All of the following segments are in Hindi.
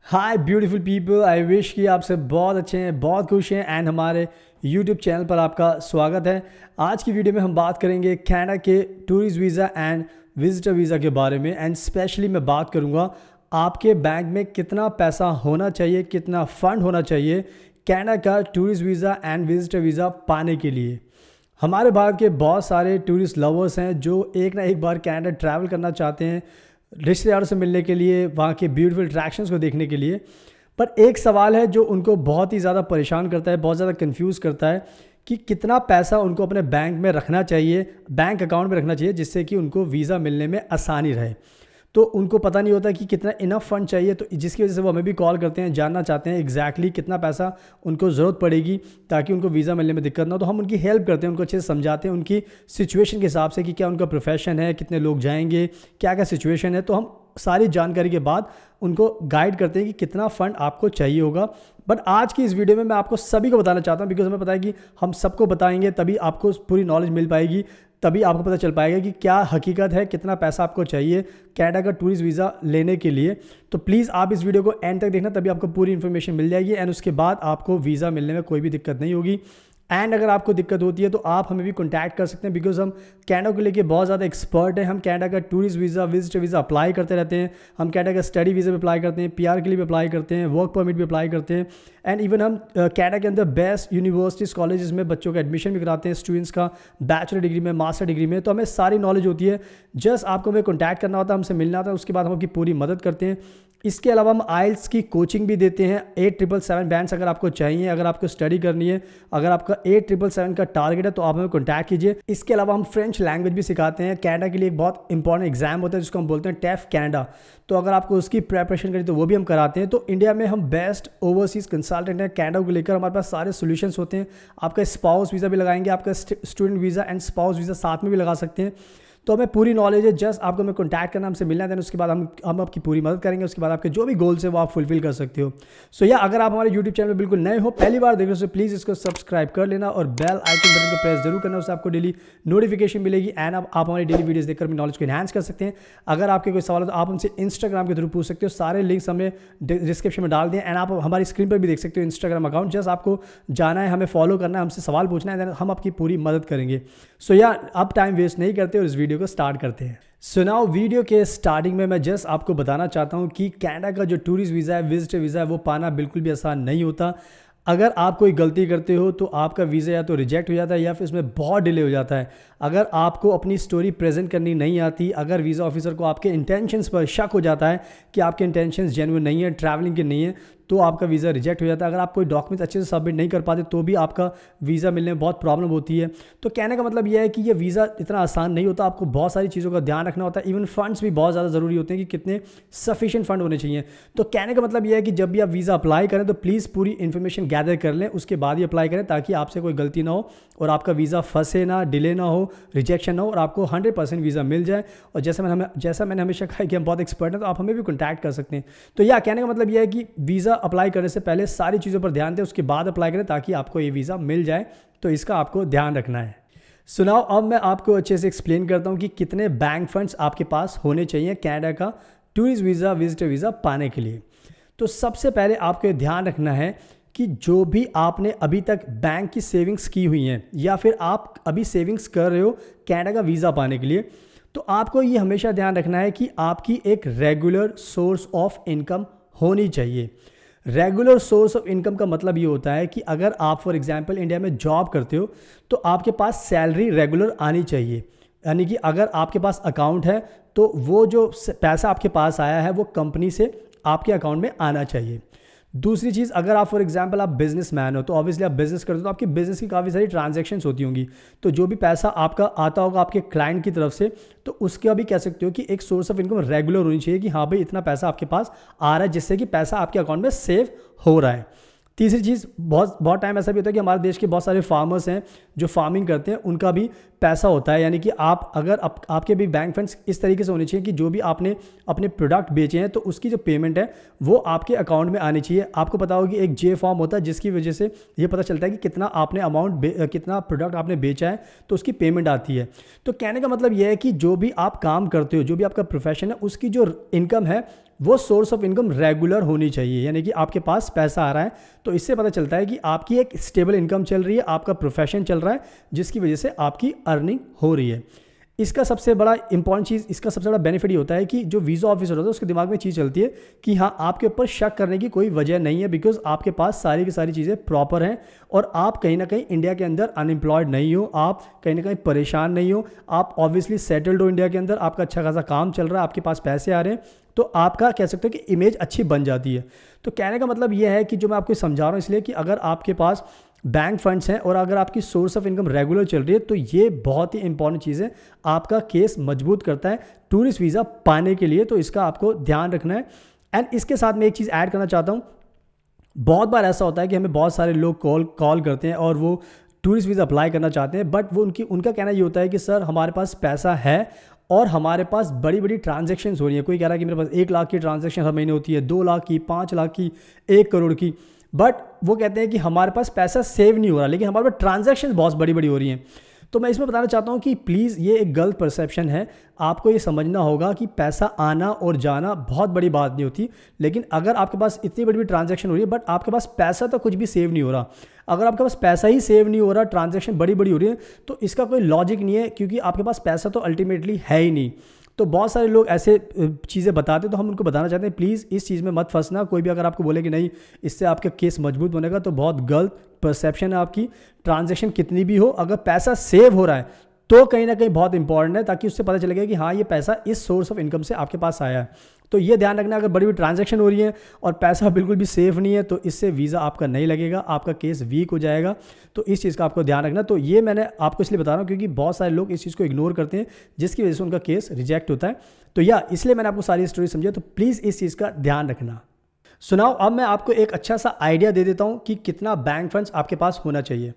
Hi beautiful people, I wish कि आप सब बहुत अच्छे हैं, बहुत खुश हैं एंड हमारे यूट्यूब चैनल पर आपका स्वागत है। आज की वीडियो में हम बात करेंगे कनाडा के tourist visa and visitor visa के बारे में एंड स्पेशली मैं बात करूंगा आपके बैंक में कितना पैसा होना चाहिए, कितना फ़ंड होना चाहिए कनाडा का tourist visa and visitor visa पाने के लिए। हमारे भारत के बहुत सारे टूरिस्ट लवर्स हैं जो एक ना एक बार कनाडा ट्रैवल करना चाहते हैं रिश्तेदारों से मिलने के लिए, वहाँ के ब्यूटीफुल अट्रैक्शंस को देखने के लिए। पर एक सवाल है जो उनको बहुत ही ज़्यादा परेशान करता है, बहुत ज़्यादा कंफ्यूज करता है कि कितना पैसा उनको अपने बैंक में रखना चाहिए, बैंक अकाउंट में रखना चाहिए जिससे कि उनको वीज़ा मिलने में आसानी रहे। तो उनको पता नहीं होता कि कितना इनफ फंड चाहिए, तो जिसकी वजह से वो हमें भी कॉल करते हैं, जानना चाहते हैं एग्जैक्टली कितना पैसा उनको ज़रूरत पड़ेगी ताकि उनको वीज़ा मिलने में दिक्कत ना हो। तो हम उनकी हेल्प करते हैं, उनको अच्छे से समझाते हैं उनकी सिचुएशन के हिसाब से कि क्या उनका प्रोफेशन है, कितने लोग जाएंगे, क्या क्या सिचुएशन है। तो हम सारी जानकारी के बाद उनको गाइड करते हैं कि कितना फ़ंड आपको चाहिए होगा। बट आज की इस वीडियो में मैं आपको सभी को बताना चाहता हूँ बिकॉज हमें पता है कि हम सबको बताएंगे तभी आपको पूरी नॉलेज मिल पाएगी, तभी आपको पता चल पाएगा कि क्या हकीकत है, कितना पैसा आपको चाहिए कनाडा का टूरिस्ट वीज़ा लेने के लिए। तो प्लीज़ आप इस वीडियो को एंड तक देखना, तभी आपको पूरी इन्फॉर्मेशन मिल जाएगी एंड उसके बाद आपको वीज़ा मिलने में कोई भी दिक्कत नहीं होगी। एंड अगर आपको दिक्कत होती है तो आप हमें भी कॉन्टैक्ट कर सकते हैं बिकॉज हम कनाडा को लेके बहुत ज़्यादा एक्सपर्ट हैं। हम कनाडा का tourist visa, visitor visa apply करते रहते हैं। हम कनाडा का स्टडी वीज़ा भी अप्लाई करते हैं, PR के लिए भी अप्लाई करते हैं, वर्क परमिट भी अप्लाई करते हैं एंड इवन हम कनाडा के अंदर बेस्ट यूनिवर्सिटीज़, कॉलेजेस में बच्चों का एडमिशन भी कराते हैं, स्टूडेंट्स का बैचलर डिग्री में, मास्टर डिग्री में। तो हमें सारी नॉलेज होती है, जस्ट आपको हमें कॉन्टैक्ट करना होता है, हमसे मिलना होता है, उसके बाद हम आपकी पूरी मदद करते हैं। इसके अलावा हम आइल्स की कोचिंग भी देते हैं, 8777 बैंड्स अगर आपको चाहिए, अगर आपको स्टडी करनी है, अगर आपका 8777 का टारगेट है तो आप हमें कॉन्टैक्ट कीजिए। इसके अलावा हम फ्रेंच लैंग्वेज भी सिखाते हैं। कनाडा के लिए एक बहुत इंपॉर्टेंट एग्जाम होता है जिसको हम बोलते हैं टेफ कनाडा, तो अगर आपको उसकी प्रिपरेशन करें तो वो भी हम कराते हैं। तो इंडिया में हम बेस्ट ओवरसीज़ कंसल्टेंट हैं। कनाडा को लेकर हमारे पास सारे सोल्यूशन्स होते हैं। आपका स्पाउस वीज़ा भी लगाएंगे, आपका student visa and spouse visa साथ में भी लगा सकते हैं। तो हमें पूरी नॉलेज है, जस्ट आपको हमें कॉन्टैक्ट करना, हमसे मिलना है, देन उसके बाद हम आपकी पूरी मदद करेंगे। उसके बाद आपके जो भी गोल्स है वो आप फुलफिल कर सकते हो। सो या अगर आप हमारे यूट्यूब चैनल में बिल्कुल नए हो, पहली बार देख रहे हो, तो प्लीज़ इसको सब्सक्राइब कर लेना और बेल आइकन बटन को प्रेस जरूर करना, उससे आपको डेली नोटिफिकेशन मिलेगी एंड आप हमारी डेली वीडियोस देखकर अपनी नॉलेज को एनहांस कर सकते हैं। अगर आपके कोई सवाल हो तो आप हमसे इंस्टाग्राम के थ्रू पूछ सकते हो, सारे लिंक्स हमने डिस्क्रिप्शन में डाल दिए एंड आप हमारी स्क्रीन पर भी देख सकते हो इंस्टाग्राम अकाउंट। जस्ट आपको जाना है, हमें फॉलो करना है, हमसे सवाल पूछना है, देन हम आपकी पूरी मदद करेंगे। सो या अब टाइम वेस्ट नहीं करते और इस वीडियो को स्टार्ट करते हैं। सो नाउ वीडियो के स्टार्टिंग में मैं जस्ट आपको बताना चाहता हूँ कि कनाडा का जो टूरिस्ट वीज़ा है, विजिटर वीज़ा है, वो पाना बिल्कुल भी आसान नहीं होता। अगर आप कोई गलती करते हो तो आपका वीज़ा या तो रिजेक्ट हो जाता है या फिर इसमें बहुत डिले हो जाता है। अगर आपको अपनी स्टोरी प्रेजेंट करनी नहीं आती, अगर वीज़ा ऑफिसर को आपके इंटेंशंस पर शक हो जाता है कि आपके इंटेंशंस जेन्युइन नहीं है, ट्रैवलिंग के नहीं है, तो आपका वीज़ा रिजेक्ट हो जाता है। अगर आप कोई डॉक्यूमेंट्स अच्छे से सबमिट नहीं कर पाते तो भी आपका वीज़ा मिलने में बहुत प्रॉब्लम होती है। तो कहने का मतलब यह है कि ये वीज़ा इतना आसान नहीं होता, आपको बहुत सारी चीज़ों का ध्यान रखना होता है। इवन फंड्स भी बहुत ज़्यादा ज़रूरी होते हैं कि कितने सफिशिएंट फंड होने चाहिए। तो कहने का मतलब यह है कि जब भी आप वीज़ा अप्लाई करें तो प्लीज़ पूरी इन्फॉर्मेशन गैदर कर लें, उसके बाद ही अप्लाई करें ताकि आपसे कोई गलती ना हो और आपका वीज़ा फंसे ना, डिले ना हो, रिजेक्शन ना हो और आपको 100% वीज़ा मिल जाए। और जैसा मैंने हमेशा कहा कि हम बहुत एक्सपर्ट हैं, तो आप हमें भी कॉन्टैक्ट कर सकते हैं। तो यह कहने का मतलब यह है कि वीज़ा अप्लाई करने से पहले सारी चीज़ों पर ध्यान दें, उसके बाद अप्लाई करें ताकि आपको ये वीज़ा मिल जाए। तो इसका आपको ध्यान रखना है। सुनाओ, अब मैं आपको अच्छे से एक्सप्लेन करता हूँ कि कितने बैंक फंड्स आपके पास होने चाहिए कनाडा का टूरिस्ट वीज़ा, विजिटर वीज़ा पाने के लिए। तो सबसे पहले आपको ध्यान रखना है कि जो भी आपने अभी तक बैंक की सेविंग्स की हुई हैं या फिर आप अभी सेविंग्स कर रहे हो कनाडा का वीज़ा पाने के लिए, तो आपको ये हमेशा ध्यान रखना है कि आपकी एक रेगुलर सोर्स ऑफ इनकम होनी चाहिए। रेगुलर सोर्स ऑफ इनकम का मतलब ये होता है कि अगर आप फॉर एग्जांपल इंडिया में जॉब करते हो तो आपके पास सैलरी रेगुलर आनी चाहिए। यानी कि अगर आपके पास अकाउंट है तो वो जो पैसा आपके पास आया है वो कंपनी से आपके अकाउंट में आना चाहिए। दूसरी चीज़, अगर आप फॉर एग्जांपल आप बिजनेसमैन हो तो ऑब्वियसली आप बिजनेस करते हो तो आपकी बिजनेस की काफ़ी सारी ट्रांजैक्शंस होती होंगी। तो जो भी पैसा आपका आता होगा आपके क्लाइंट की तरफ से, तो उसका भी कह सकते हो कि एक सोर्स ऑफ इनकम रेगुलर होनी चाहिए कि हाँ भाई इतना पैसा आपके पास आ रहा है जिससे कि पैसा आपके अकाउंट में सेव हो रहा है। तीसरी चीज़, बहुत टाइम ऐसा भी होता है कि हमारे देश के बहुत सारे फार्मर्स हैं जो फार्मिंग करते हैं, उनका भी पैसा होता है। यानी कि आप अगर आपके भी बैंक फंड्स इस तरीके से होने चाहिए कि जो भी आपने अपने प्रोडक्ट बेचे हैं तो उसकी जो पेमेंट है वो आपके अकाउंट में आनी चाहिए। आपको पता होगा कि एक जे फॉर्म होता है जिसकी वजह से ये पता चलता है कि कितना आपने कितना प्रोडक्ट आपने बेचा है, तो उसकी पेमेंट आती है। तो कहने का मतलब ये है कि जो भी आप काम करते हो, जो भी आपका प्रोफेशन है, उसकी जो इनकम है वो सोर्स ऑफ इनकम रेगुलर होनी चाहिए, यानी कि आपके पास पैसा आ रहा है तो इससे पता चलता है कि आपकी एक स्टेबल इनकम चल रही है, आपका प्रोफेशन चल रहा है जिसकी वजह से आपकी अर्निंग हो रही है। इसका सबसे बड़ा इंपॉर्टेंट चीज़, इसका सबसे बड़ा बेनिफिट ये होता है कि जो वीज़ा ऑफिसर होता है उसके दिमाग में चीज़ चलती है कि हाँ, आपके ऊपर शक करने की कोई वजह नहीं है, बिकॉज आपके पास सारी की सारी चीज़ें प्रॉपर हैं और आप कहीं ना कहीं इंडिया के अंदर अनएम्प्लॉयड नहीं हो, आप कहीं ना कहीं परेशान नहीं हो, आप ऑब्वियसली सेटल्ड हो इंडिया के अंदर, आपका अच्छा खासा काम चल रहा है, आपके पास पैसे आ रहे हैं, तो आपका कह सकते हो कि इमेज अच्छी बन जाती है। तो कहने का मतलब ये है कि जो मैं आपको समझा रहा हूँ इसलिए कि अगर आपके पास बैंक फंड्स हैं और अगर आपकी सोर्स ऑफ इनकम रेगुलर चल रही है तो ये बहुत ही इंपॉर्टेंट चीज़ है, आपका केस मजबूत करता है टूरिस्ट वीज़ा पाने के लिए, तो इसका आपको ध्यान रखना है। एंड इसके साथ मैं एक चीज़ ऐड करना चाहता हूँ, बहुत बार ऐसा होता है कि हमें बहुत सारे लोग कॉल करते हैं और वो टूरिस्ट वीज़ा अप्लाई करना चाहते हैं, बट वो उनका कहना ये होता है कि सर हमारे पास पैसा है और हमारे पास बड़ी बड़ी ट्रांजैक्शंस हो रही है। कोई कह रहा है कि मेरे पास 1 लाख की ट्रांजैक्शन हर महीने होती है, 2 लाख की, 5 लाख की, 1 करोड़ की, बट वो कहते हैं कि हमारे पास पैसा सेव नहीं हो रहा, लेकिन हमारे पास ट्रांजैक्शन बहुत बड़ी बड़ी हो रही हैं। तो मैं इसमें बताना चाहता हूँ कि प्लीज़ ये एक गलत परसेप्शन है, आपको ये समझना होगा कि पैसा आना और जाना बहुत बड़ी बात नहीं होती, लेकिन अगर आपके पास इतनी बड़ी बड़ी ट्रांजैक्शन हो रही है बट आपके पास पैसा तो कुछ भी सेव नहीं हो रहा, अगर आपके पास पैसा ही सेव नहीं हो रहा, ट्रांजैक्शन बड़ी बड़ी हो रही है, तो इसका कोई लॉजिक नहीं है, क्योंकि आपके पास पैसा तो अल्टीमेटली है ही नहीं। तो बहुत सारे लोग ऐसे चीज़ें बताते हैं, तो हम उनको बताना चाहते हैं प्लीज़ इस चीज़ में मत फंसना। कोई भी अगर आपको बोले कि नहीं इससे आपका केस मजबूत बनेगा, तो बहुत गलत परसेप्शन है आपकी। ट्रांजैक्शन कितनी भी हो, अगर पैसा सेव हो रहा है तो कहीं ना कहीं बहुत इंपॉर्टेंट है, ताकि उससे पता चलेगा कि हाँ ये पैसा इस सोर्स ऑफ इनकम से आपके पास आया है। तो ये ध्यान रखना, अगर बड़ी बड़ी ट्रांजैक्शन हो रही है और पैसा बिल्कुल भी सेफ नहीं है तो इससे वीज़ा आपका नहीं लगेगा, आपका केस वीक हो जाएगा। तो इस चीज़ का आपको ध्यान रखना। तो ये मैंने आपको इसलिए बता रहा हूँ क्योंकि बहुत सारे लोग इस चीज़ को इग्नोर करते हैं, जिसकी वजह से उनका केस रिजेक्ट होता है। तो इसलिए मैंने आपको सारी स्टोरी समझाई, तो प्लीज़ इस चीज़ का ध्यान रखना। सुनाओ, अब मैं आपको एक अच्छा सा आइडिया दे देता हूँ कि कितना बैंक फंड्स आपके पास होना चाहिए।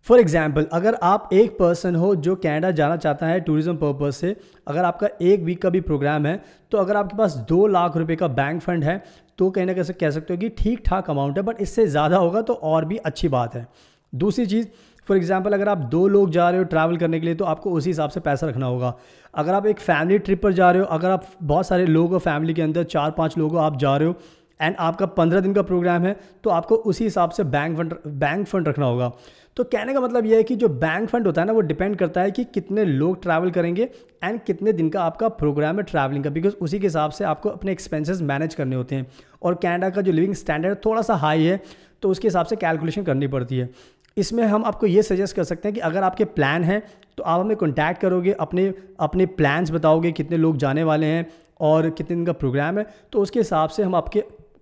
फॉर एग्जाम्पल, अगर आप एक पर्सन हो जो कनाडा जाना चाहता है टूरिज्म पर्पज़ से, अगर आपका 1 वीक का भी प्रोग्राम है, तो अगर आपके पास 2 लाख रुपए का बैंक फंड है तो कहीं ना कहीं कह सकते हो कि ठीक ठाक अमाउंट है, बट इससे ज़्यादा होगा तो और भी अच्छी बात है। दूसरी चीज़, फॉर एग्जाम्पल अगर आप 2 लोग जा रहे हो ट्रैवल करने के लिए तो आपको उसी हिसाब से पैसा रखना होगा। अगर आप एक फैमिली ट्रिप पर जा रहे हो, अगर आप बहुत सारे लोग हो फैमिली के अंदर, 4-5 लोग हो आप जा रहे हो एंड आपका 15 दिन का प्रोग्राम है, तो आपको उसी हिसाब से बैंक फंड रखना होगा। तो कहने का मतलब यह है कि जो बैंक फंड होता है ना, वो डिपेंड करता है कि कितने लोग ट्रैवल करेंगे एंड कितने दिन का आपका प्रोग्राम है ट्रैवलिंग का, बिकॉज उसी के हिसाब से आपको अपने एक्सपेंसेस मैनेज करने होते हैं। और कनाडा का जो लिविंग स्टैंडर्ड थोड़ा सा हाई है, तो उसके हिसाब से कैलकुलेशन करनी पड़ती है। इसमें हम आपको ये सजेस्ट कर सकते हैं कि अगर आपके प्लान है तो आप हमें कॉन्टैक्ट करोगे, अपने प्लान्स बताओगे कितने लोग जाने वाले हैं और कितने दिन का प्रोग्राम है, तो उसके हिसाब से हम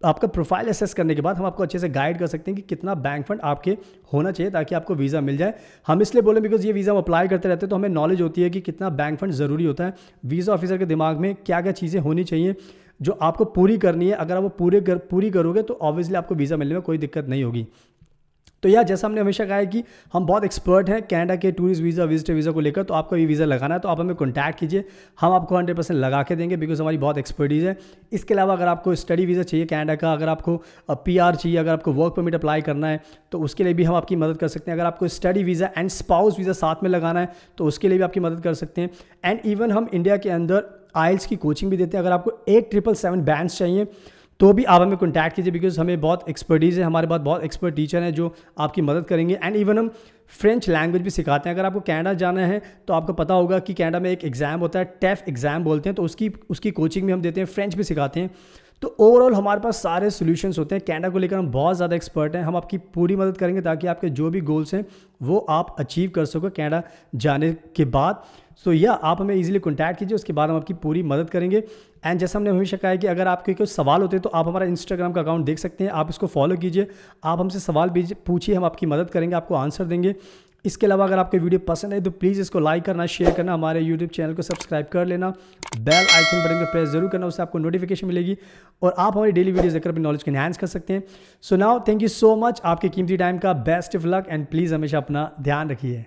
आपका प्रोफाइल असेस करने के बाद हम आपको अच्छे से गाइड कर सकते हैं कि कितना बैंक फंड आपके होना चाहिए ताकि आपको वीज़ा मिल जाए। हम इसलिए बोलें बिकॉज ये वीज़ा हम अप्लाई करते रहते हैं, तो हमें नॉलेज होती है कि कितना बैंक फंड ज़रूरी होता है। वीज़ा ऑफिसर के दिमाग में क्या क्या चीज़ें होनी चाहिए जो आपको पूरी करनी है, अगर आप वो पूरी करोगे तो ऑब्वियसली आपको वीज़ा मिलने में कोई दिक्कत नहीं होगी। तो जैसा हमने हमेशा कहा है कि हम बहुत एक्सपर्ट हैं कनाडा के टूरिस्ट वीज़ा, विजिटर वीज़ा को लेकर, तो आपको ये वीज़ा लगाना है तो आप हमें कॉन्टैक्ट कीजिए, हम आपको 100% लगा के देंगे बिकॉज हमारी बहुत एक्सपर्टीज़ है। इसके अलावा अगर आपको स्टडी वीज़ा चाहिए कनाडा का, अगर आपको PR चाहिए, अगर आपको वर्क परमिट अप्लाई करना है तो उसके लिए भी हम आपकी मदद कर सकते हैं। अगर आपको study visa and spouse visa साथ में लगाना है तो उसके लिए भी आपकी मदद कर सकते हैं। एंड इवन हम इंडिया के अंदर IELTS की कोचिंग भी देते हैं। अगर आपको 777 बैंड्स चाहिए तो भी आप हमें कॉन्टैक्ट कीजिए बिकॉज हमें बहुत एक्सपर्टीज़ है, हमारे पास बहुत एक्सपर्ट टीचर हैं जो आपकी मदद करेंगे। एंड इवन हम फ्रेंच लैंग्वेज भी सिखाते हैं। अगर आपको कनाडा जाना है तो आपको पता होगा कि कनाडा में एक एग्ज़ाम होता है, टेफ एग्ज़ाम बोलते हैं, तो उसकी कोचिंग भी हम देते हैं, फ्रेंच भी सिखाते हैं। तो ओवरऑल हमारे पास सारे सॉल्यूशंस होते हैं। कनाडा को लेकर हम बहुत ज़्यादा एक्सपर्ट हैं, हम आपकी पूरी मदद करेंगे ताकि आपके जो भी गोल्स हैं वो आप अचीव कर सको कनाडा जाने के बाद। सो आप हमें इजीली कॉन्टैक्ट कीजिए, उसके बाद हम आपकी पूरी मदद करेंगे। एंड जैसा हमने हमेशा कहा है कि अगर आपके कोई सवाल होते हैं तो आप हमारा इंस्टाग्राम का अकाउंट देख सकते हैं, आप इसको फॉलो कीजिए, आप हमसे सवाल पूछिए, हम आपकी मदद करेंगे, आपको आंसर देंगे। इसके अलावा अगर आपको वीडियो पसंद है तो प्लीज़ इसको लाइक करना, शेयर करना, हमारे यूट्यूब चैनल को सब्सक्राइब कर लेना, बेल आइकन बटन को प्रेस जरूर करना, उससे आपको नोटिफिकेशन मिलेगी और आप हमारी डेली वीडियोस देखकर अपनी नॉलेज को एनहांस कर सकते हैं। So now thank you so much, आपके कीमती टाइम का best of luck and please हमेशा अपना ध्यान रखिए।